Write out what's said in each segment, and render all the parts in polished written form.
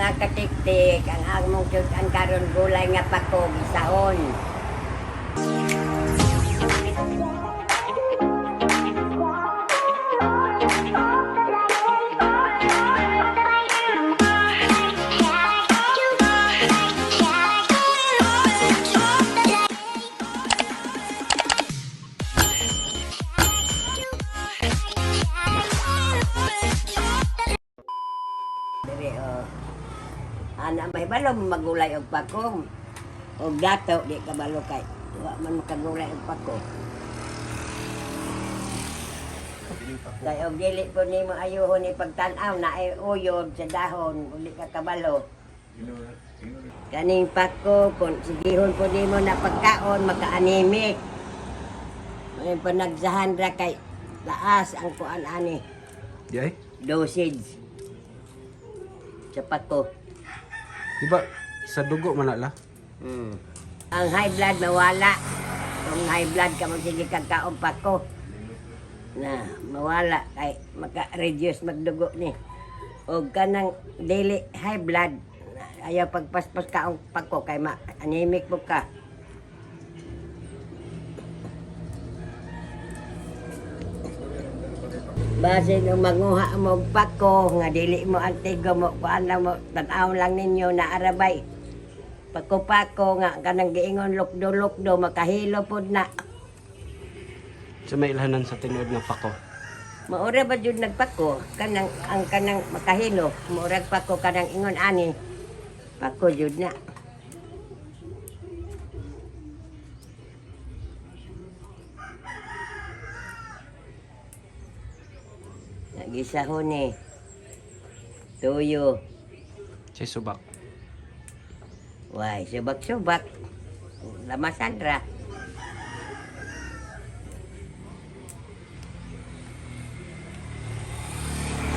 mga katiktik, ang among ang karon gulay nga pako gisahon. Diri ana may balo magulay og pako. Og dato di kabalo kay wa man makagulay og pako. Kay og dili po nimo ayuhon ni pagtan-aw na ay uyod sa dahon uli ka kabalo. Kaning pako kung sigihon po nimo na pagkaon maka-anemic. May panagsahan ra kay laas ang kuan ani. Yay? Dosage sa pako. Diba sa dugo man la? Ang high blood mawala. Kung high blood ka magsige kag kaon pako. Na mawala kay maka-reduce magdugo ni. Og kanang daily high blood ayaw pagpaspas kaong pako kay anemic mo ka. Base nung manguha mo pako nga dili mo antigo mo kuan lang mo tan-aw lang ninyo na arabay. Pako-pako nga kanang giingon lukdo-lukdo makahilo pod na. Sa may ilhanan sa tinuod nga pako. Maura ba jud nagpako kanang ang kanang makahilo maurag pako kanang ingon ani. Pako jud na. Nagisahon ni tuyo. Si subak. Why, subak-subak. Lamasan ra.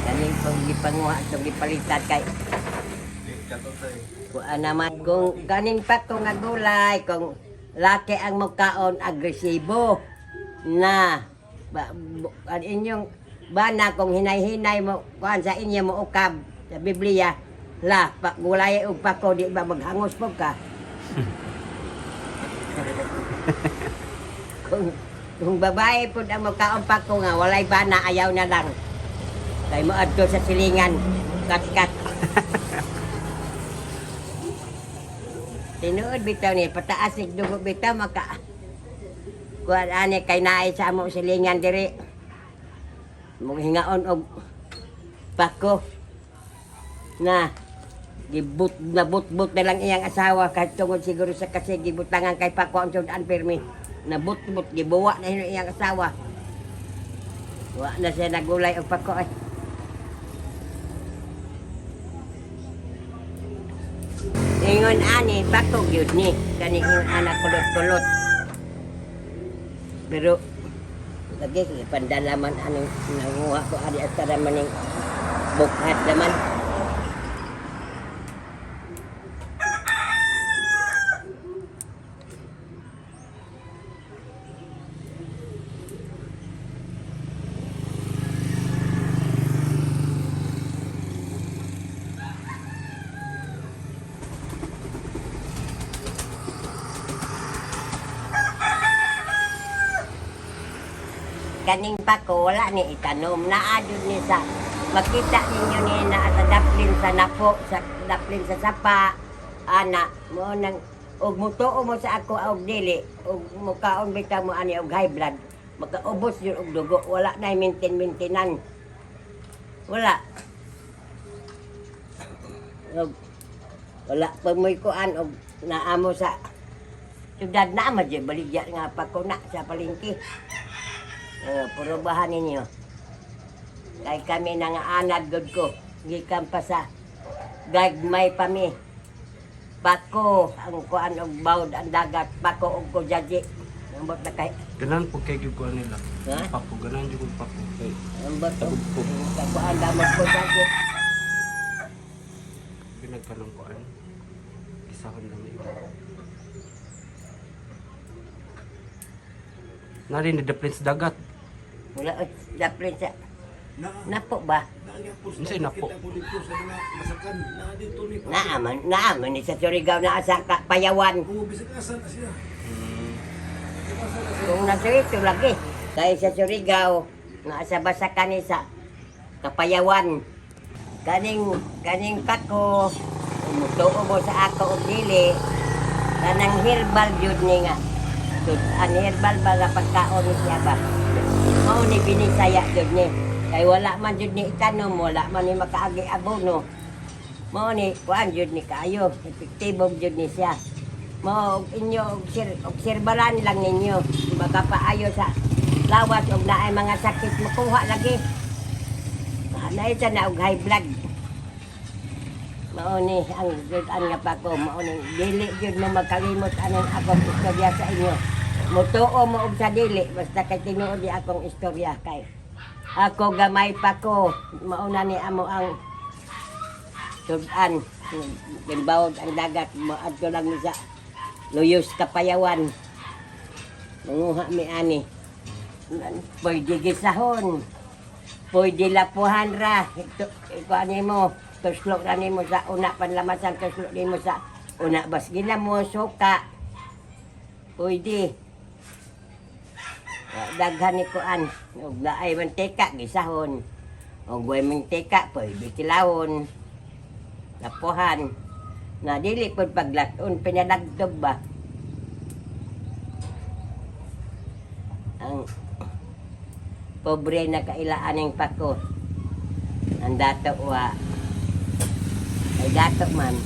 Kaning pag gipanguha sa gipalitan kay kuan naman kung kaning pako nga gulay kung laki ang mukhaon agresibo na ang inyong bana kung hinay-hinay mo kuan sa inyo mo ukab sa Biblia la gulay og pako di ba maghangos po ka. kung babae pud ang mukhaon pako nga walay bana ayaw na lang. Kay mo adto sa silingan kat-kat. Tinuod bitaw ni pataas ni dugo bitaw maka kuan ani kay naay sa amo silingan diri. Mong hingaon og pako na gibut na but-but na lang iyang asawa kahit tungod siguro sa kasi gibutangan kay pako ang sudan permi na but-but gibuwa na iyang asawa. Wa na siya nagulay og pako ay. Ingon ani pako gyud ni kani ingon anak kulot-kulot. Pero lagi pandalaman anong nanguha ko adi at maning bukhat naman. Kaning pako wala ni itanom na adun ni sa makita ninyo ni na sa daplin sa napo sa daplin sa sapa ana mo nang og mutuo mo sa ako og dili og mukaon bitaw mo ani og high blood makaubos yun og dugo wala na maintain-maintenan wala og wala pa mo'y kuan og naamo sa syudad na madya baligya nga pako na sa palengke. Puro bahan ninyo. Kay kami nangaanad gud ko. Gikan pa sa gagmay pa mi. Pako ang kuan og bawd ang dagat. Pako og kujaji. Ambot na kay. Ganan po kay gyud nila. Ha? Pako ganan gyud pako kay. Ambot Tagog po. kuan damot kujaji. Pinagkanang kuan. Isahon lang ito. Nari ni daplin sa dagat. Wala daplin sa Napo ba? Unsay na po? Naaman ni sa Surigao na asa Payawan. Kung nasa ito lagi. Kaya sa Surigao, na sa Basakan ni sa Kapayawan. Kaning pako, umutuo mo sa ako og dili, kanang herbal jud ni nga. An herbal ba nga pagkaon ni siya ba? Mao ni binisaya jud ni. Kay wala man jud ni itanom, wala man ni makaagi abono. Mao ni kuan jud ni kayo, epektibo jud ni siya. Mao inyo obserbaran lang ninyo. Baka paayo sa lawas og naay mga sakit makuha lagi. Naay sa na og high blood. Mao ni ang jud-an nga pa ko, mao ni dili jud mo magkalimot anong akong istorya sa inyo. Mutuo mo og sa dili basta kay tinuod di akong istorya kay ako gamay pa ko, mao na ni amo ang jud-an. Gimbawod ang dagat, moadto lang ni sa Luyos Kapayawan. Manguha mi ani. Pwede gisahon. Pwede lapuhan ra. Ikuan mo. Tuslok na nimo sa una panlamasan. Tuslok nimo sa una. Bas gina mo suka. Pwede. Daghan ni kuan. Ug naay mantika gisahon. Ug way mantika pwede tilawon. Lapuhan. Na dili pud paglaton pinadagdob ba. Ang pobre na kailaan ng pako. Ang dato wa. Ay dato man.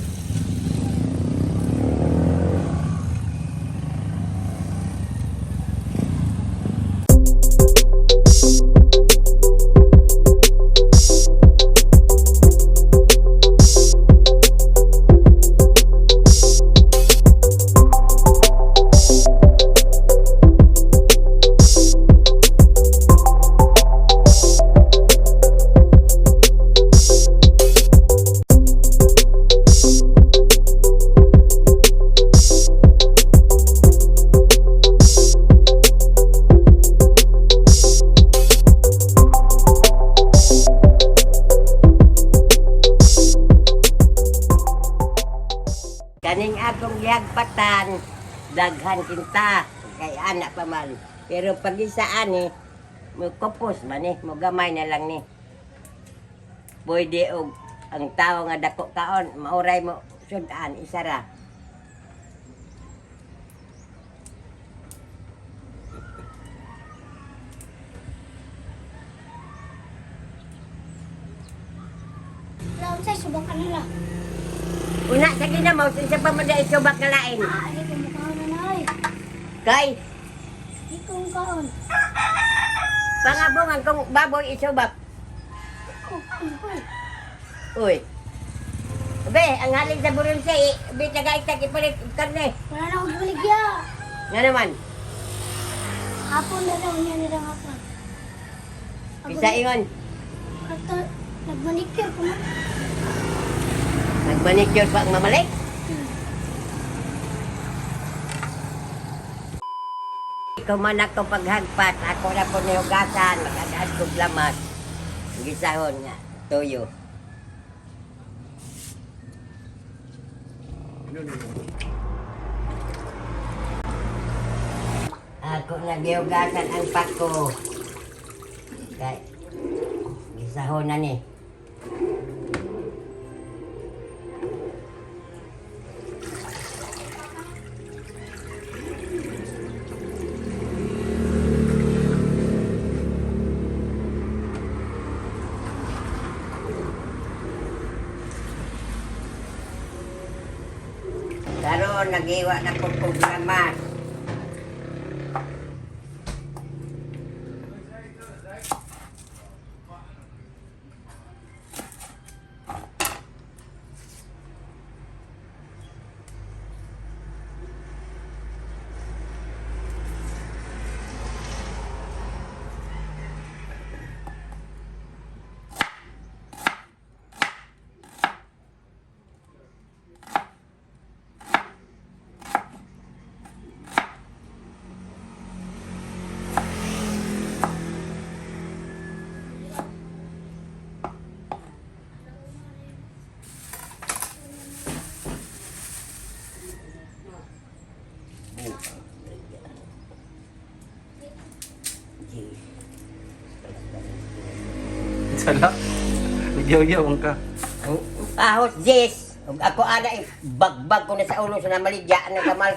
Kaning akong gihagpatan, daghan kinta, kay anak pa man. Pero pag isaan ni, mo kopos man ni, mo gamay na lang ni. Pwede og ang tao nga dako kaon, mauray mo sundan isara. Laon sa subak ka nila. Una sa ginamaw, sa pa mo dahil subak na lain. Di ko mukhaon na nay. Kay, Di ko mukhaon. pangabungan kong baboy isubak. Uy. Be, ang halin sa burol sa be, tagaitak ipalit karne. Wala na akong baligya. Nga naman, Hapon na daw niya nila hapon. bisa ingon, Kato, nagmanikir ko man. nagmanicure pa ang mamalik. Ikaw man ako paghagpat, ako na po nihugasan, magagaas kong lamas. Gisahon nga, tuyo. Ako nagihugasan ang pako. Kay, gisahon na ni. Karon nagiwa na po programa. Sala. Nagyaw-yaw ka. Ang ahos Jess. Ug ako ana bagbag ko na sa ulo sa namaligya na kamal.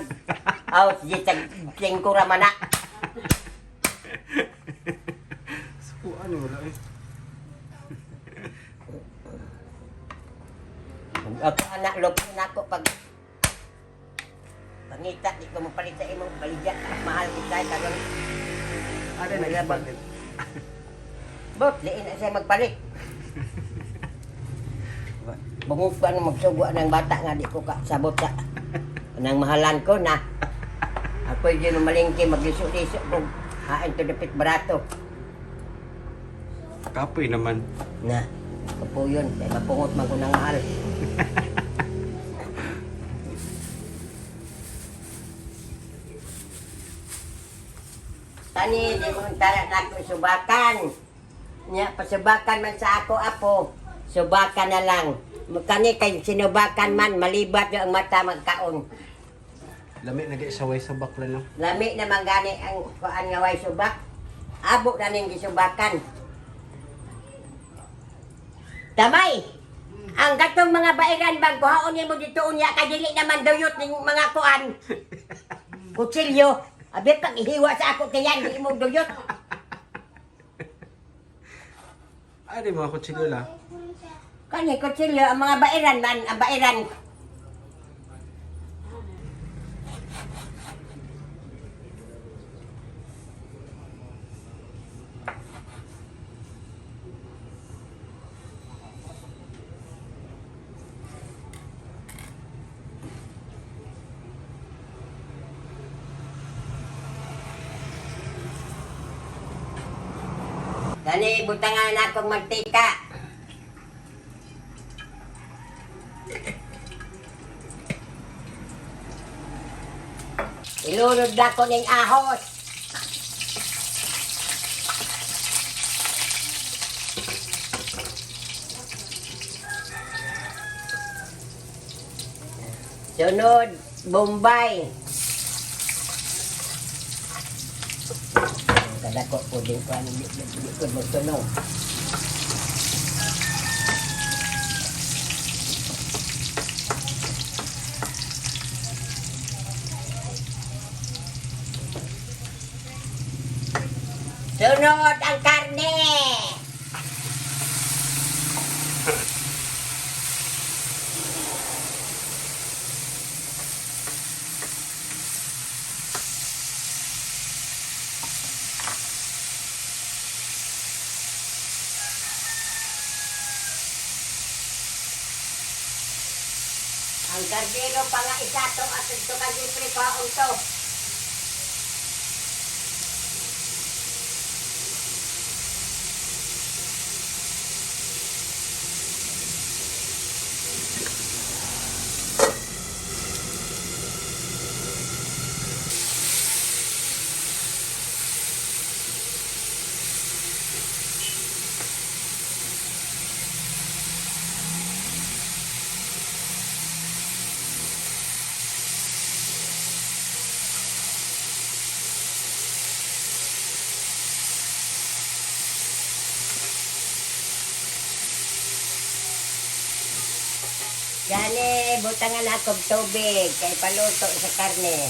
Ahos Jess tag tingkura man na. Sukuan mo wala eh. Ug ako ana lopin na ako pag pangita di ko mapalit sa imong baligya. Mahal kita karon. Ada na ibalit. Bot, liin na siya magpalit. Bungog pa nang magsugwa ng bata nga di ko sabot sa nang mahalan ko na. Ako yun malingki magliso-liso kung hain to dapit barato. Kapoy naman. Na, kapo yun. Kaya mapungot man ko ng mahal. Tani, di mo tara na ako subakan. Nya, pasubakan man sa ako, apo. Subakan na lang. Kani kay sinubakan man, malibat yung ang mata magkaon. Lami nag-isaway sa bakla no. Lami naman gani ang kuan nga way subak. Abo na ning gisubakan. Tamay! Ang gatong mga bairan bang kuhaon mo dito unya kay dili naman duyot ning mga kuan. Kutsilyo. Abi pag ihiwa sa ako kayan di mo duyot. Ay, di mga kutsilyo la. Kani kutsilyo ang mga bairan man, ang bairan. Dani, butangan na akong mantika. Ilunod na ko ng ahos. Sunod, Bombay. Kada ko po din ko ano di ko magtunog. Sunod ang karne. Ang kardero pa nga isa to at ito ka siyempre paong to. Gani, butangan ako tubig kay paluto sa karne.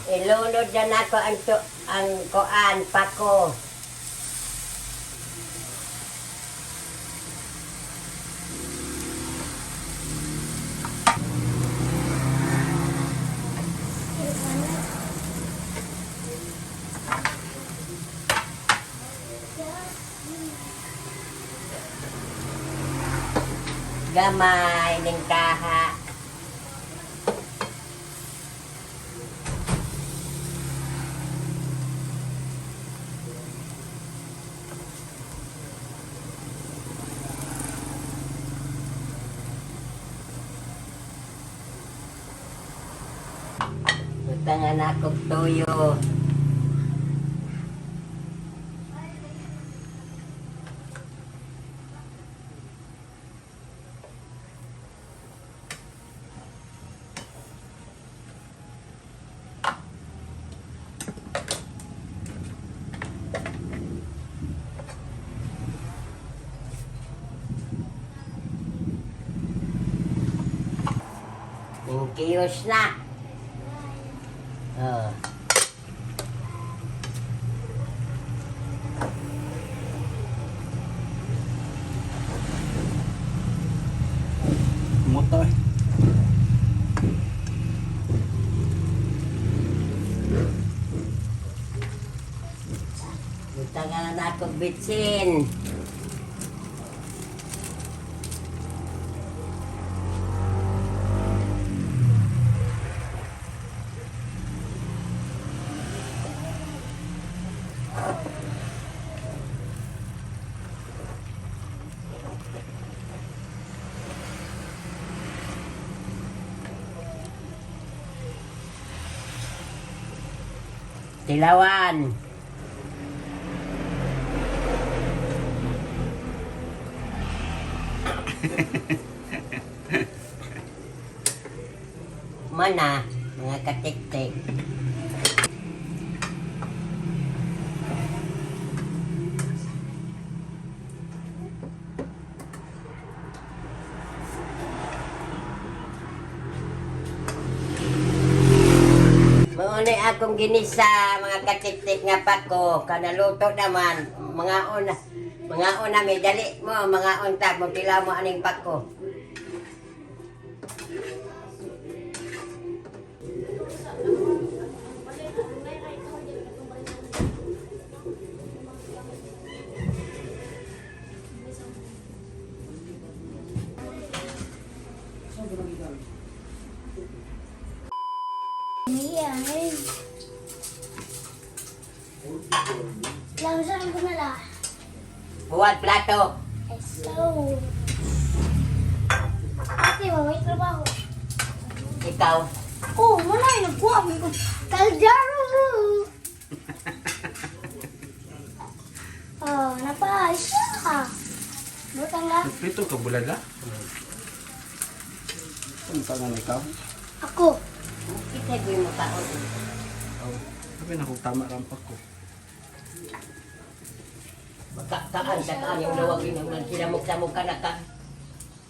Ilunod na ako ang koan pako. gamay ning kaha. Tangan ako tuyo. Kiyos na. Oh. Motor. Butangan na ako bitsin. Tilawan. Mana, mga katik-tik. Mauni akong ginisa, mga katik-tik nga pako, kanaluto naman, mga una may dali mo, mga unta, mo pila mo aning pako. Iya, langsung ko na lang. Buwat plato. So, ate, may trabaho. Ikaw. Oh, wala yung nagkuha ko. Kaljaro! Oh, napasya ka. Butang na. Prito ka bulaga? Ang tangan ikaw? Ako. Kita ko yung makaon. Oh, sabi na kung tama rampak ko. Kaan sa kaan yung lawag yung sinamok-samok ka na ka.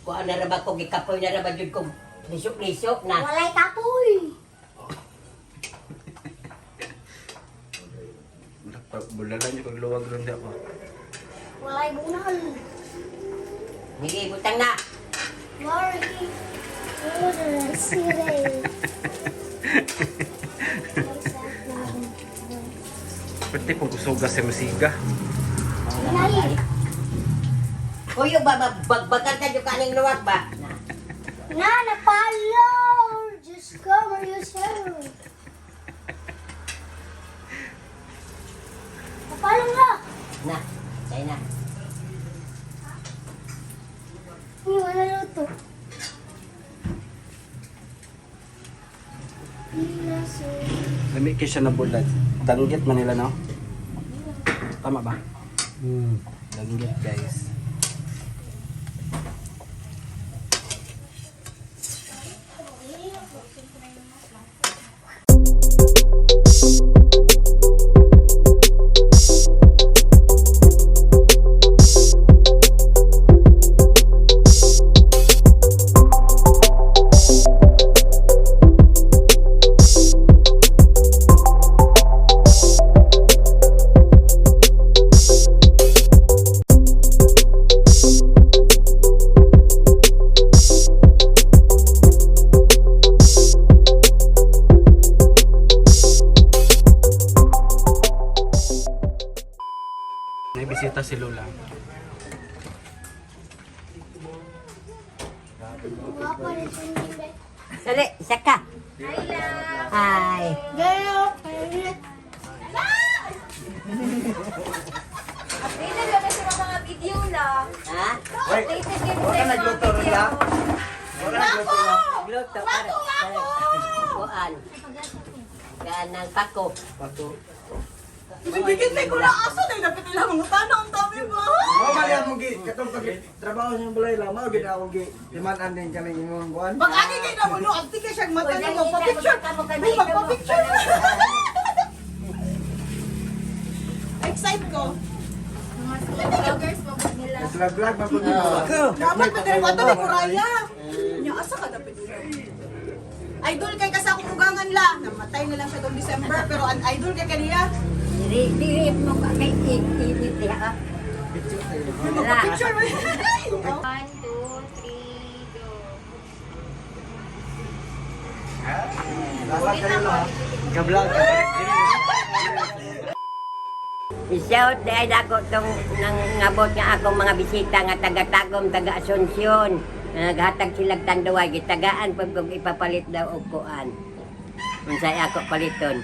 Kung ano na ba ko, gikapoy na ba dyan kong lisok-lisok na. Walay kapoy. Bulaga niyo kag luwag ron di ako. Walay bunal. Sige, butang na. Worry. Oh, sire. Pwede kung kusuga sa masiga. Nali. Kuyo ba, bagbagan ka yung kaning luwag ba? Na, napalo. Just cover yourself. Napalo nga. Na, say na. Hindi mo naluto. Lami kayo siya na bulad. Danggit Manila no? Tama ba? Danggit guys. May bisita si Lola. Dali, isa ka. Hi. Gayo. Updated kami sa mga video na. Ha? Updated kami sa mga video. Gluto, pare. Kuan. Gaan ng pako. Ibigit na ko na aso na dapat nila mga tanong ang dami ba? Mau malihat mungkin katong pag trabaho sa balay lang mau gid ako gi liman din kami imong buwan. Pag ani kay na mo anti ka siyang mata na magpa-picture. Ay, magpa-picture. Excite ko. Mga vloggers, mabot nila. Vlog vlog man pud Dapat pa diri mata ni Kuraya. Nya asa ka dapat dito. Idol kay kasako ugangan la. Namatay na lang siya noong December pero an idol kay kaniya. Diri mo ka kay init ya. Magpa-picture mo. 1, 2, 3, go. dapat kayo lang. Ka-vlog. I-shout dahil ako itong nangabot nga akong mga bisita nga taga-tagom, taga-Asunsyon. Naghatag silang tanduay, gitagaan pag kung ipapalit daw og kuan. Unsay ako paliton.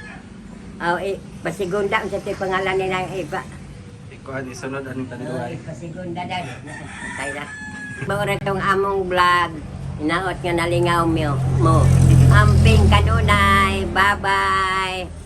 Pasigunda unsa tay pangalan nila iba. Ikuan isunod aning tanduay. Pasigunda dan. Tay na. Maura tong among vlog. Inaot nga nalingaw mo. Amping kanunay. Bye-bye.